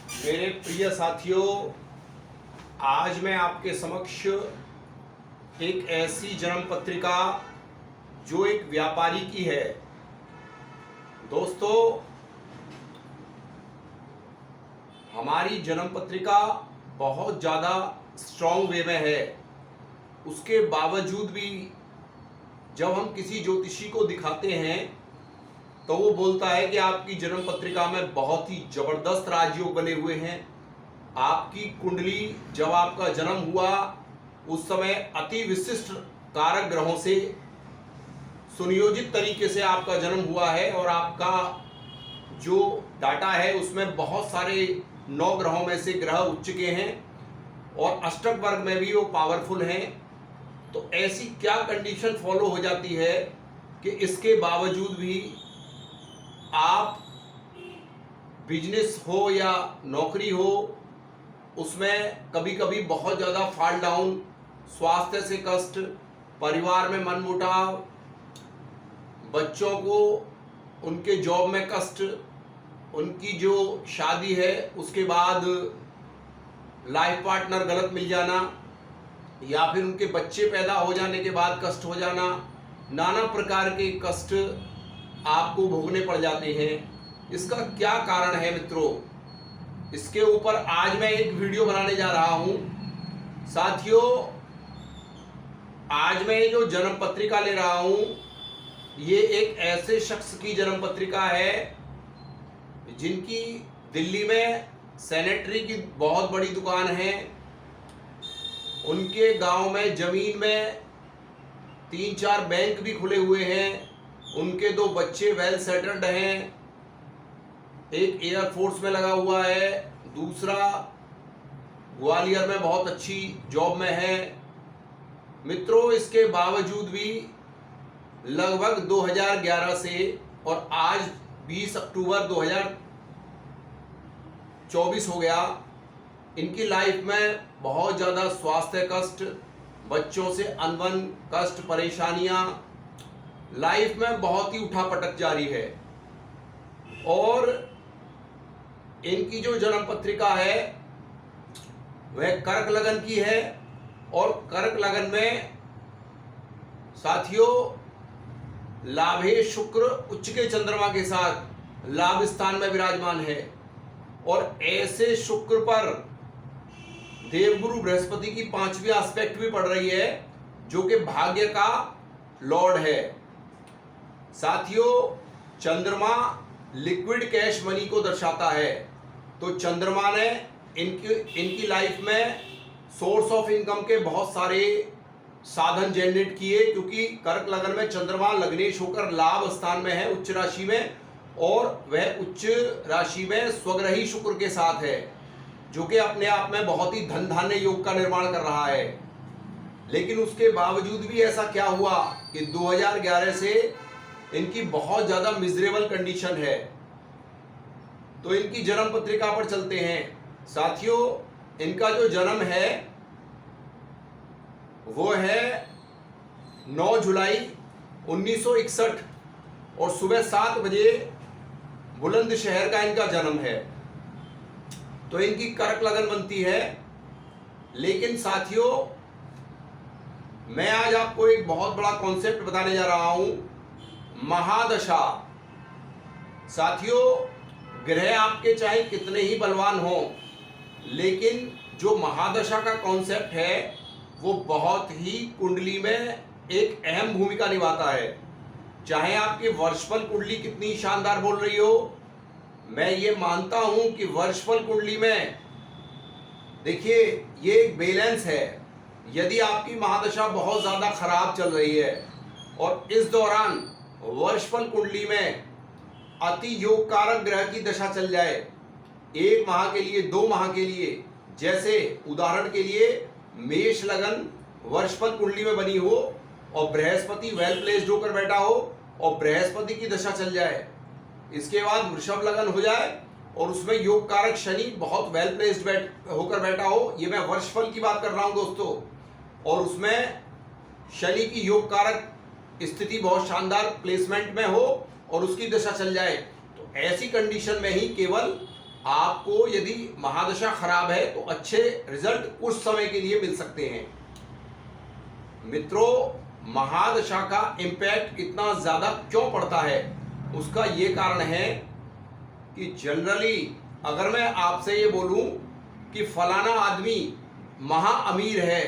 मेरे प्रिय साथियों, आज मैं आपके समक्ष एक ऐसी जन्म पत्रिका जो एक व्यापारी की है। दोस्तों, हमारी जन्म पत्रिका बहुत ज़्यादा स्ट्रॉन्ग वे में है। उसके बावजूद भी जब हम किसी ज्योतिषी को दिखाते हैं तो वो बोलता है कि आपकी जन्म पत्रिका में बहुत ही जबरदस्त राजयोग बने हुए हैं। आपकी कुंडली जब आपका जन्म हुआ उस समय अति विशिष्ट कारक ग्रहों से सुनियोजित तरीके से आपका जन्म हुआ है और आपका जो डाटा है उसमें बहुत सारे 9 ग्रहों में से ग्रह उच्च के हैं और अष्टक वर्ग में भी वो पावरफुल हैं। तो ऐसी क्या कंडीशन फॉलो हो जाती है कि इसके बावजूद भी आप बिजनेस हो या नौकरी हो उसमें कभी कभी बहुत ज़्यादा फॉल डाउन, स्वास्थ्य से कष्ट, परिवार में मनमुटाव, बच्चों को उनके जॉब में कष्ट, उनकी जो शादी है उसके बाद लाइफ पार्टनर गलत मिल जाना या फिर उनके बच्चे पैदा हो जाने के बाद कष्ट हो जाना, नाना प्रकार के कष्ट आपको भोगने पड़ जाते हैं। इसका क्या कारण है मित्रों, इसके ऊपर आज मैं एक वीडियो बनाने जा रहा हूं। साथियों, आज मैं जो जन्म पत्रिका ले रहा हूं ये एक ऐसे शख्स की जन्म पत्रिका है जिनकी दिल्ली में सैनिटरी की बहुत बड़ी दुकान है। उनके गांव में जमीन में 3-4 बैंक भी खुले हुए हैं। उनके 2 बच्चे वेल सेटल्ड हैं। एक एयरफोर्स में लगा हुआ है, दूसरा ग्वालियर में बहुत अच्छी जॉब में है। मित्रों, इसके बावजूद भी लगभग 2011 से और आज 20 अक्टूबर 2024 हो गया, इनकी लाइफ में बहुत ज़्यादा स्वास्थ्य कष्ट, बच्चों से अनबन, कष्ट, परेशानियां, लाइफ में बहुत ही उठापटक जारी है। और इनकी जो जन्म पत्रिका है वह कर्क लगन की है और कर्क लगन में साथियों लाभे शुक्र उच्च के चंद्रमा के साथ लाभ स्थान में विराजमान है और ऐसे शुक्र पर देवगुरु बृहस्पति की 5वीं एस्पेक्ट भी पड़ रही है जो कि भाग्य का लॉर्ड है। साथियों, चंद्रमा लिक्विड कैश मनी को दर्शाता है, तो चंद्रमा ने इनकी लाइफ में सोर्स ऑफ इनकम के बहुत सारे साधन जनरेट किए, क्योंकि कर्क लगन में चंद्रमा लग्नेश होकर लाभ स्थान में है उच्च राशि में, और वह उच्च राशि में स्वग्रही शुक्र के साथ है जो कि अपने आप में बहुत ही धन धान्य योग का निर्माण कर रहा है। लेकिन उसके बावजूद भी ऐसा क्या हुआ कि 2011 से इनकी बहुत ज़्यादा मिजरेबल कंडीशन है। तो इनकी जन्म पत्रिका पर चलते हैं। साथियों, इनका जो जन्म है वो है 9 जुलाई 1961 और सुबह 7 बजे बुलंदशहर का इनका जन्म है। तो इनकी कर्क लगन बनती है। लेकिन साथियों, मैं आज आपको एक बहुत बड़ा कॉन्सेप्ट बताने जा रहा हूं, महादशा। साथियों, ग्रह आपके चाहे कितने ही बलवान हों, लेकिन जो महादशा का कॉन्सेप्ट है वो बहुत ही कुंडली में एक अहम भूमिका निभाता है। चाहे आपकी वर्षफल कुंडली कितनी शानदार बोल रही हो, मैं ये मानता हूं कि वर्षफल कुंडली में देखिए ये एक बैलेंस है। यदि आपकी महादशा बहुत ज़्यादा खराब चल रही है और इस दौरान वर्षफल कुंडली में अति योग कारक ग्रह की दशा चल जाए 1 माह के लिए, 2 माह के लिए, जैसे उदाहरण के लिए मेष लगन वर्षफल कुंडली में बनी हो और बृहस्पति वेल प्लेस्ड होकर बैठा हो और बृहस्पति की दशा चल जाए, इसके बाद वृषभ लगन हो जाए और उसमें योग कारक शनि बहुत वेल प्लेस्ड होकर बैठा हो, ये मैं वर्षफल की बात कर रहा हूं दोस्तों, और उसमें शनि की योग कारक स्थिति बहुत शानदार प्लेसमेंट में हो और उसकी दशा चल जाए, तो ऐसी कंडीशन में ही केवल आपको यदि महादशा खराब है तो अच्छे रिजल्ट कुछ समय के लिए मिल सकते हैं। मित्रों, महादशा का इम्पैक्ट इतना ज़्यादा क्यों पड़ता है, उसका ये कारण है कि जनरली अगर मैं आपसे ये बोलूं कि फलाना आदमी महा अमीर है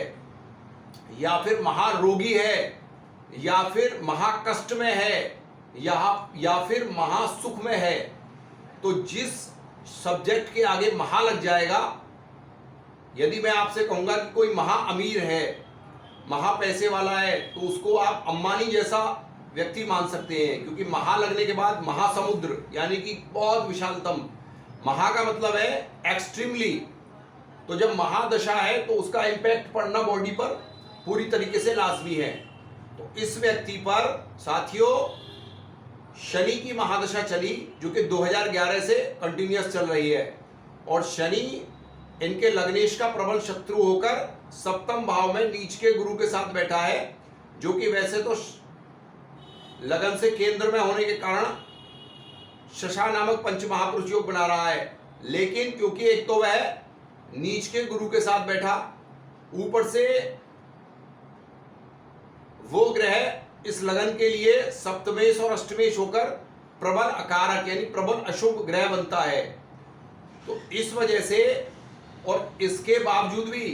या फिर महारोगी है या फिर महाकष्ट में है या फिर महासुख में है, तो जिस सब्जेक्ट के आगे महा लग जाएगा, यदि मैं आपसे कहूंगा कि कोई महा अमीर है, महा पैसे वाला है, तो उसको आप अंबानी जैसा व्यक्ति मान सकते हैं, क्योंकि महा लगने के बाद महासमुद्र यानी कि बहुत विशालतम। महा का मतलब है एक्सट्रीमली। तो जब महादशा है तो उसका इंपैक्ट पड़ना बॉडी पर पूरी तरीके से लाजमी है। तो इस व्यक्ति पर साथियों शनि की महादशा चली, जो कि 2011 से कंटिन्यूअस चल रही है, और शनि इनके लग्नेश का प्रबल शत्रु होकर सप्तम भाव में नीच के गुरु के साथ बैठा है, जो कि वैसे तो लगन से केंद्र में होने के कारण शशा नामक पंच महापुरुष योग बना रहा है, लेकिन क्योंकि एक तो वह नीच के गुरु के साथ बैठा, ऊपर से वो ग्रह इस लगन के लिए सप्तमेश और अष्टमेश होकर प्रबल अकारक यानी प्रबल अशुभ ग्रह बनता है। तो इस वजह से और इसके बावजूद भी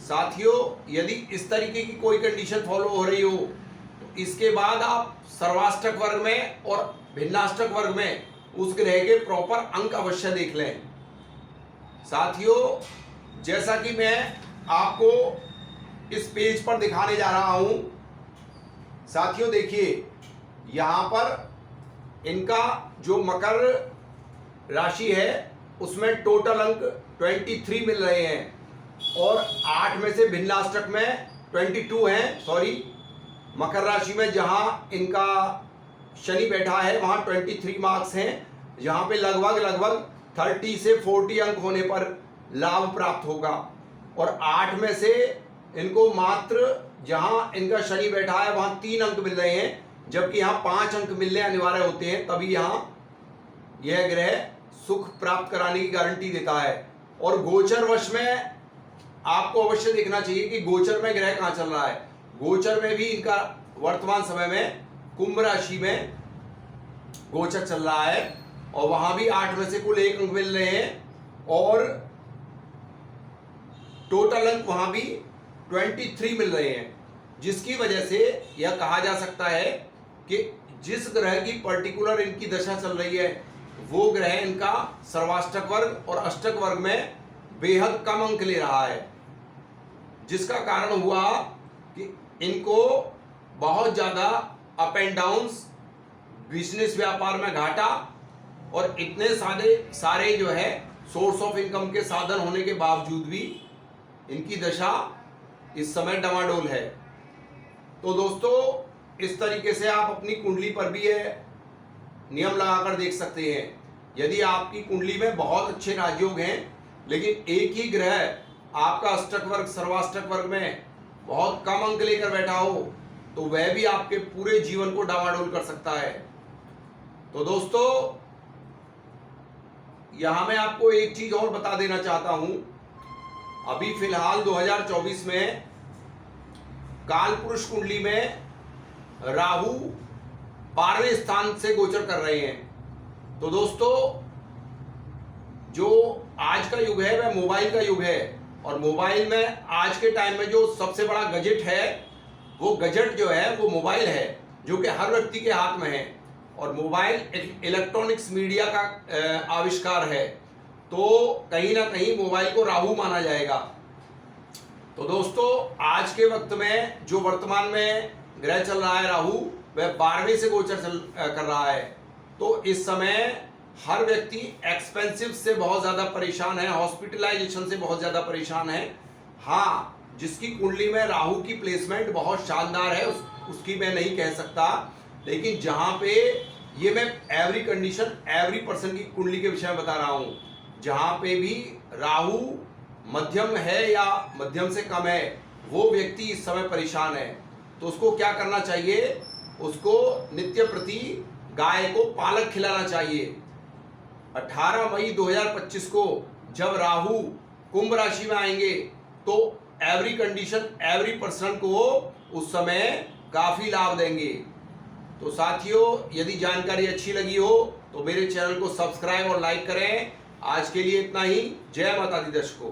साथियों यदि इस तरीके की कोई कंडीशन फॉलो हो रही हो, तो इसके बाद आप सर्वाष्टक वर्ग में और भिन्नाष्टक वर्ग में उस ग्रह के प्रॉपर अंक अवश्य देख लें। साथियों जैसा कि मैं आपको इस पेज पर दिखाने जा रहा हूं, साथियों देखिए यहां पर इनका जो मकर राशि है उसमें टोटल अंक 23 मिल रहे हैं, और 8 में से भिन्नाष्टक में 22 हैं। सॉरी, मकर राशि में जहां इनका शनि बैठा है वहां 23 मार्क्स हैं, जहां पे लगभग 30 से 40 अंक होने पर लाभ प्राप्त होगा। और 8 में से इनको मात्र जहां इनका शनि बैठा है वहां 3 अंक मिल रहे हैं, जबकि यहां 5 अंक मिलने अनिवार्य होते हैं, तभी यहां यह ग्रह सुख प्राप्त कराने की गारंटी देता है। और गोचर वश में आपको अवश्य देखना चाहिए कि गोचर में ग्रह कहां चल रहा है। गोचर में भी इनका वर्तमान समय में कुंभ राशि में गोचर चल रहा है, और वहां भी 8 में से कुल 1 अंक मिल रहे हैं, और टोटल अंक वहां भी 23 मिल रहे हैं, जिसकी वजह से यह कहा जा सकता है कि जिस ग्रह की पर्टिकुलर इनकी दशा चल रही है वो ग्रह इनका सर्वाष्टक वर्ग और अष्टक वर्ग में बेहद कम अंक ले रहा है, जिसका कारण हुआ कि इनको बहुत ज़्यादा अप एंड डाउन्स, बिजनेस व्यापार में घाटा, और इतने सारे जो है सोर्स ऑफ इनकम के साधन होने के बावजूद भी इनकी दशा इस समय डमाडोल है। तो दोस्तों इस तरीके से आप अपनी कुंडली पर भी ये नियम लगाकर देख सकते हैं। यदि आपकी कुंडली में बहुत अच्छे राजयोग हैं, लेकिन एक ही ग्रह आपका अष्टक वर्ग सर्वाष्टक वर्ग में बहुत कम अंक लेकर बैठा हो, तो वह भी आपके पूरे जीवन को डामाडोल कर सकता है। तो दोस्तों यहां मैं आपको एक चीज और बता देना चाहता हूं। अभी फिलहाल 2024 में काल पुरुष कुंडली में राहु 12वें स्थान से गोचर कर रहे हैं। तो दोस्तों जो आज का युग है वह मोबाइल का युग है, और मोबाइल में आज के टाइम में जो सबसे बड़ा गजेट है वो गजेट जो है वो मोबाइल है, जो कि हर व्यक्ति के हाथ में है, और मोबाइल एक इलेक्ट्रॉनिक्स मीडिया का आविष्कार है, तो कहीं ना कहीं मोबाइल को राहु माना जाएगा। तो दोस्तों आज के वक्त में जो वर्तमान में ग्रह चल रहा है राहु, वह 12वें से गोचर कर रहा है। तो इस समय हर व्यक्ति एक्सपेंसिव से बहुत ज़्यादा परेशान है, हॉस्पिटलाइजेशन से बहुत ज़्यादा परेशान है। हाँ, जिसकी कुंडली में राहु की प्लेसमेंट बहुत शानदार है उसकी मैं नहीं कह सकता, लेकिन जहाँ पे ये मैं एवरी कंडीशन एवरी पर्सन की कुंडली के विषय में बता रहा हूँ, जहाँ पे भी राहु मध्यम है या मध्यम से कम है वो व्यक्ति इस समय परेशान है। तो उसको क्या करना चाहिए, उसको नित्य प्रति गाय को पालक खिलाना चाहिए। 18 मई 2025 को जब राहु कुंभ राशि में आएंगे तो एवरी कंडीशन एवरी पर्सन को उस समय काफी लाभ देंगे। तो साथियों, यदि जानकारी अच्छी लगी हो तो मेरे चैनल को सब्सक्राइब और लाइक करें। आज के लिए इतना ही। जय माता दी दर्शकों।